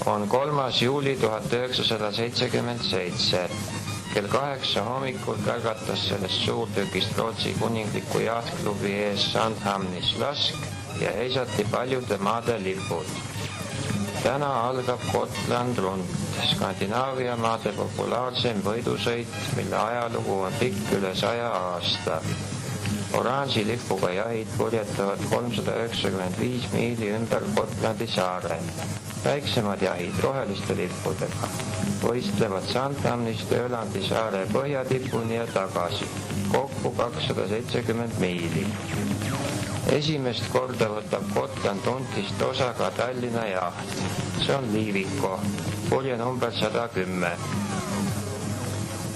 On 3. juuli 1977. Kell 8 hommikul kärgatas sellest suurtükist Rootsi kuningliku jahtklubi ees Sandhamnis lask ja heisati paljude maade lipud. Täna algab Gotland rund, Skandinaavia maade populaarseim võidusõit, mille ajalugu on pikk üle 100 aasta. Oranži lipuga jahid purjetavad 395 miili ümber Gotlandi saare. Väiksemad jahid roheliste lippudega võistlevad Sandhamnist Ölandi saare põhjatipuni ja tagasi, kokku 270 miili. Esimest korda võtab Gotland rundist osa ka Tallinna jaht. See on Liiviko, purje number 110.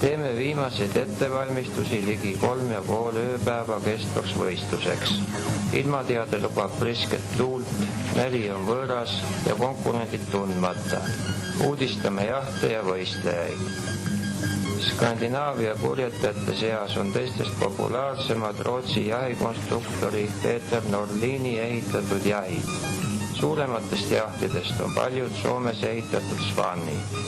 Teeme viimaseid ettevalmistusi ligi 3,5 ööpäeva kestvaks võistluseks. Ilmateade lubab prisket tuult, meri on võõras ja konkurendid tundmata. Uudistame jahte ja võistlejaid. Skandinaavia purjetajate seas on teistest populaarsemad Rootsi jahikonstruktori Peter Norlini ehitatud jahid. Suurematest jahtidest on paljud Soomes ehitatud Svanid.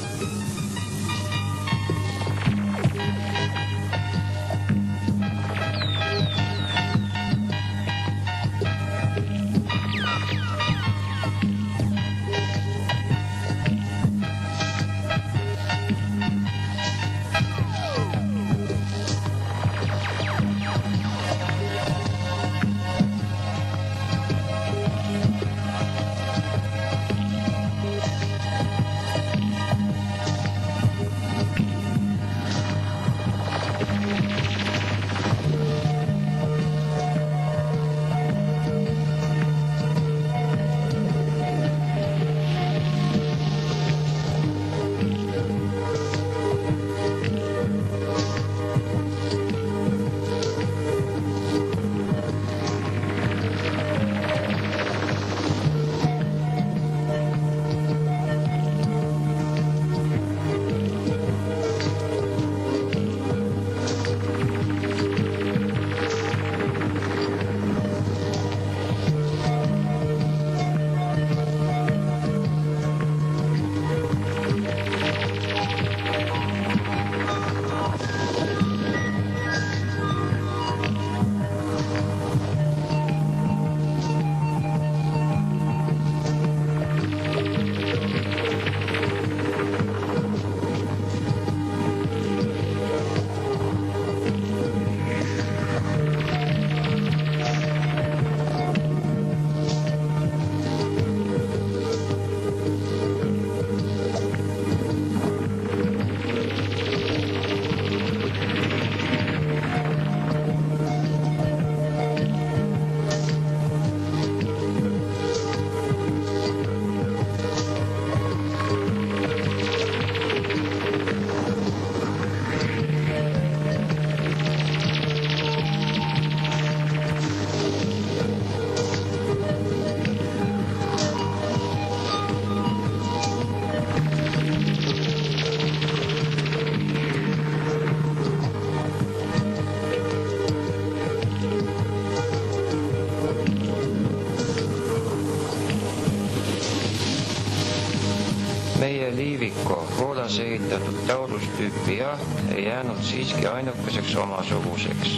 Meie Liiviko, Poolas ehitatud Taurus-tüüpi jaht ei jäänud siiski ainukeseks omasuguseks.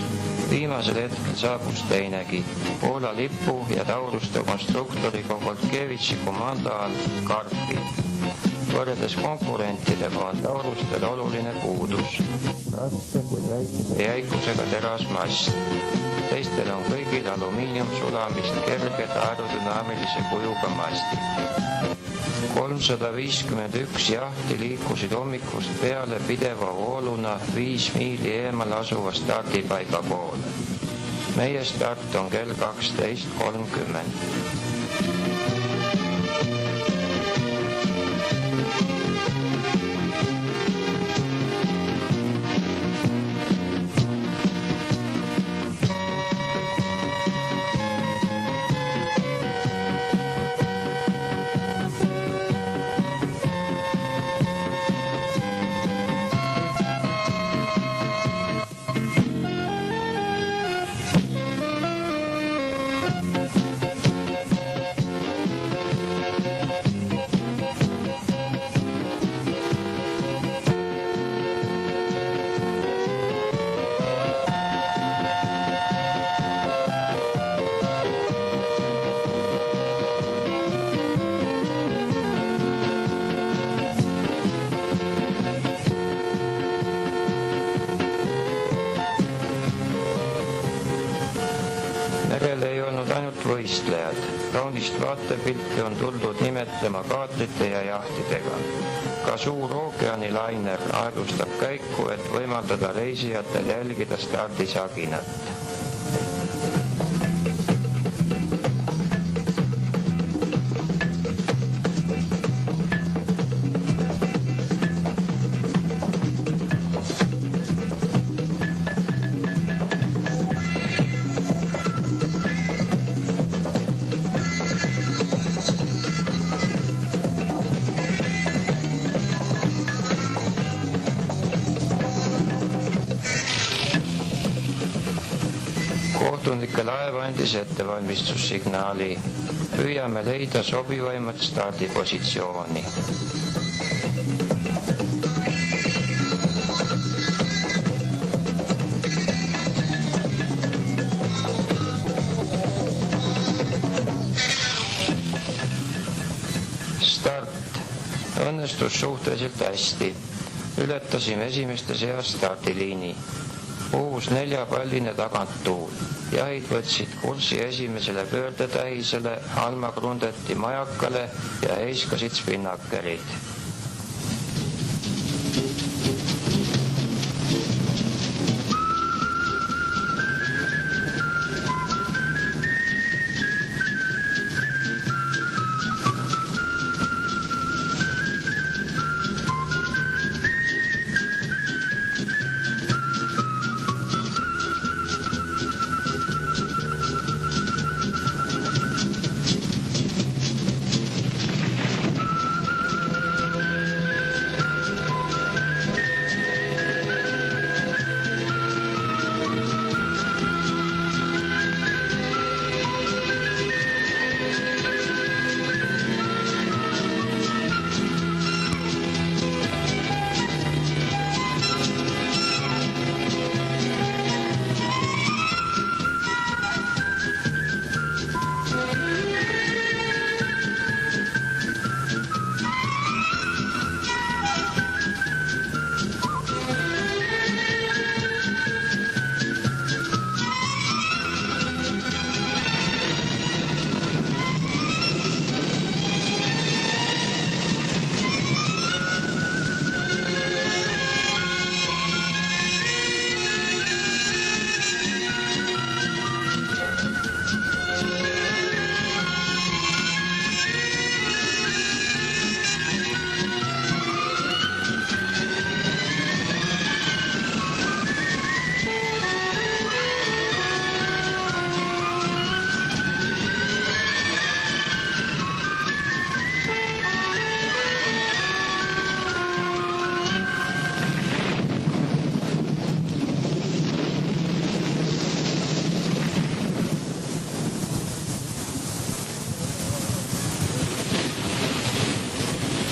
Viimasel hetkel saabus teinegi, Poola lipu ja Tauruste konstruktoriga Goltkevitši komando all Karpi. Võrreldes konkurentidega on Taurustel oluline puudus. Raske kui väikese jäikusega terasmast. Teistel on kõigil alumiiniumsulamist kerged aerodünaamilise kujuga mastid. 351 jahti liikusid hommikust peale pideva vooluna 5 miili eemal asuva stardipaiga poole. Meie start on kell 12.30. võistlejad. Kaunist vaatepilti on tuldud nimetlema kaatlite ja jahtidega. Ka suur ookeanilainer aeglustab käiku, et võimaldada reisijatel jälgida stardisaginat. Kohtunike laev andis ettevalmistussignaali. Püüame leida sobivaimat stardipositsiooni. Start. Õnnestus suhteliselt hästi. Ületasime esimeste seas stardiliini. Uus 4-palline taganttuul. Jahid võtsid kursi esimesele pöördetähisele, Alma krundeti majakale ja heiskasid spinnakerid.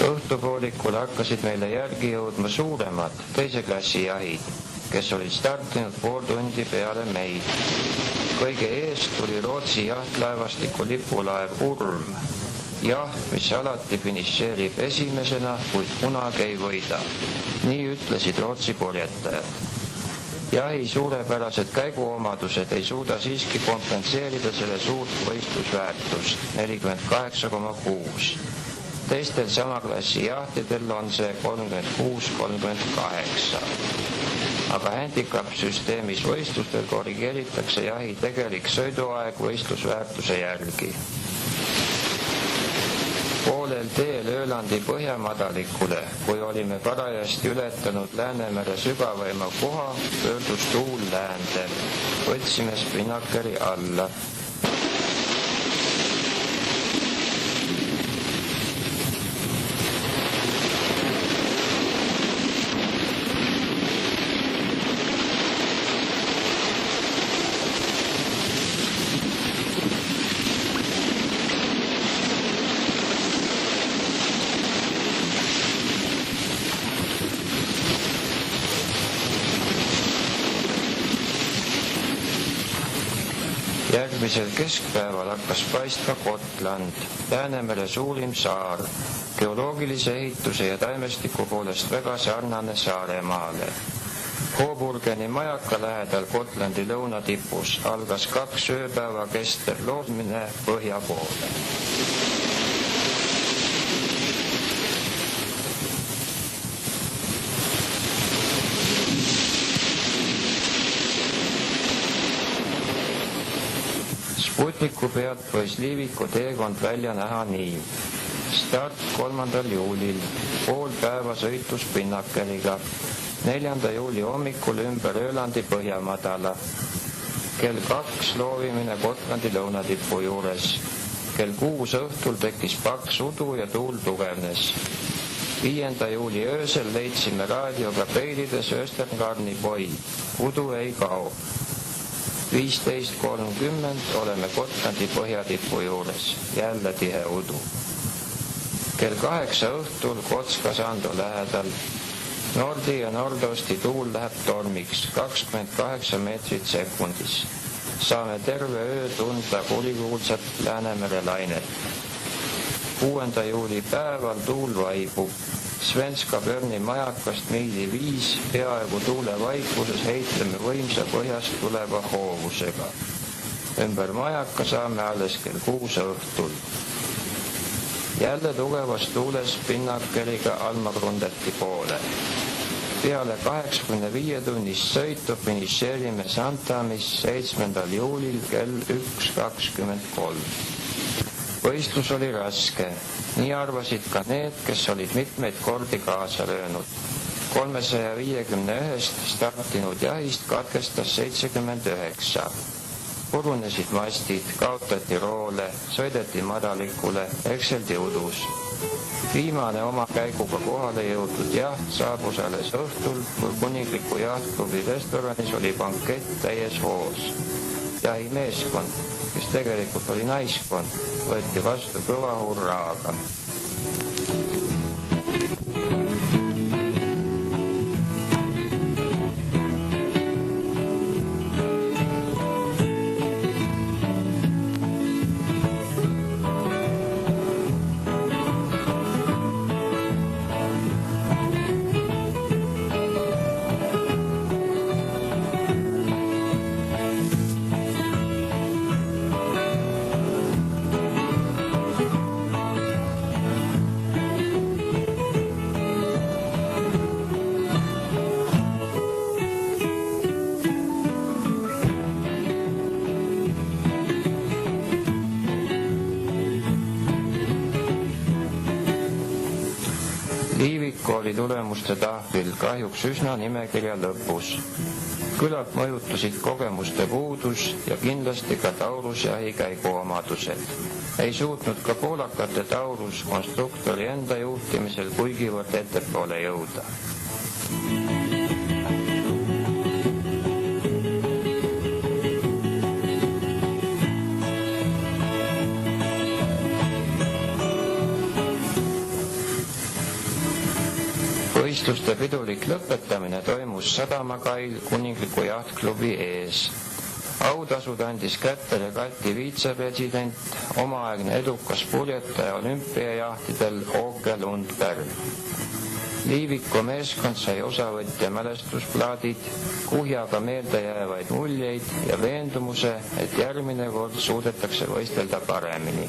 Õhtupoolikul hakkasid meile järgi jõudma suuremad teise klassi jahid, kes olid startinud pool tundi peale meid. Kõige eest tuli Rootsi jahtlaevastiku lipulaev Urm. Jaht, mis alati finišeerib esimesena, kuid kunagi ei võida. Nii ütlesid Rootsi purjetajad. Jahi suurepärased käiguomadused ei suuda siiski kompenseerida selle suurt võistlusväärtust, 48,6. Teistel sama klassi jahtidel on see 36-38. Aga handicap-süsteemis võistlustel korrigeeritakse jahi tegelik sõiduaeg võistlusväärtuse järgi. Poolel teel Öölandi põhjamadalikule, kui olime parajasti ületanud Läänemere sügavaima koha, pöördus tuul läände. Võtsime spinnakeri alla. Järgmisel keskpäeval hakkas paistma Gotland, Läänemere suurim saar, geoloogilise ehituse ja taimestiku poolest väga sarnane Saaremaale. Coburgeni majaka lähedal Gotlandi lõunatipus algas 2 ööpäeva kestev loomine põhja poole. Sputniku pealt võis Liiviku teekond välja näha nii. Start 3. juulil, pool päeva sõitus Pinnakeliga, 4. juuli hommikul ümber Öölandi põhjamadala, kell 2 loovimine Gotlandi lõunatipu juures, kell 6 õhtul tekkis paks udu ja tuul tugevnes. 5. juuli öösel leidsime raadioga peilides Österngarni poi, udu ei kao. 15.30 oleme Gotlandi põhjatipu juures, jälle tihe udu. Kell 8 õhtul Kotska-Sando lähedal. Nordi ja nordosti tuul läheb tormiks, 28 meetrit sekundis. Saame terve öö tunda kurikuulsat Läänemere lainet. 6. juuli päeval tuul vaibub. Svenska Börni majakast miili 5 peaaegu tuule vaikuses heitleme võimsa põhjast tuleva hoovusega. Ümber majaka saame alles kell 6 õhtul. Jälle tugevas tuules Pinnakeliga Almagrundeti poole. Peale 85 tunnist sõitu finišeerime Sandhamis 7. juulil kell 1.23. Võistlus oli raske, nii arvasid ka need, kes olid mitmeid kordi kaasa löönud. 351 startinud jahist katkestas 79. Purunesid mastid, kaotati roole, sõideti madalikule, ekseldi udus. Viimane oma käiguga kohale jõudnud jaht saabus alles õhtul, kui Kuningliku Jahtklubi restoranis oli bankett täies hoos. Jahimeeskond, kes tegelikult oli naiskond, võeti vastu kõva hurraaga. Liiviku oli tulemuste tahvil kahjuks üsna nimekirja lõpus. Küllap mõjutasid kogemuste puudus ja kindlasti ka taurusjahi käigu omadused. Ei suutnud ka poolakate taurus konstruktori enda juhtimisel kuigivõrd ettepoole jõuda. Võistluste pidulik lõpetamine toimus sadamakail Kuningliku Jahtklubi ees. Autasud andis kätte regati viitsepresident, omaaegne edukas puljetaja olümpiajahtidel Åke Lundberg. Liiviku meeskond sai osavõtja mälestusplaadid, kuhjaga meelde jäävaid muljeid ja veendumuse, et järgmine kord suudetakse võistelda paremini.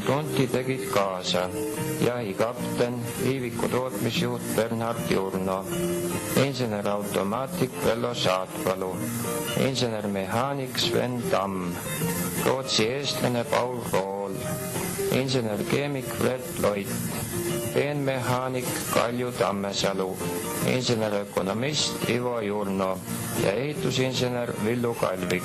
Tonti tegid kaasa jahikapten, Liiviku tootmisjuht Bernhard Jurno, insener-automaatik Vello Saatpalu, insener-mehaanik Sven Tamm, Rootsi eestlane Paul Rool, insener-keemik Fred Loit, peenmehaanik Kalju Tammesalu, insener-ökonomist Ivo Jurno ja ehitusinsener Villu Kalvik.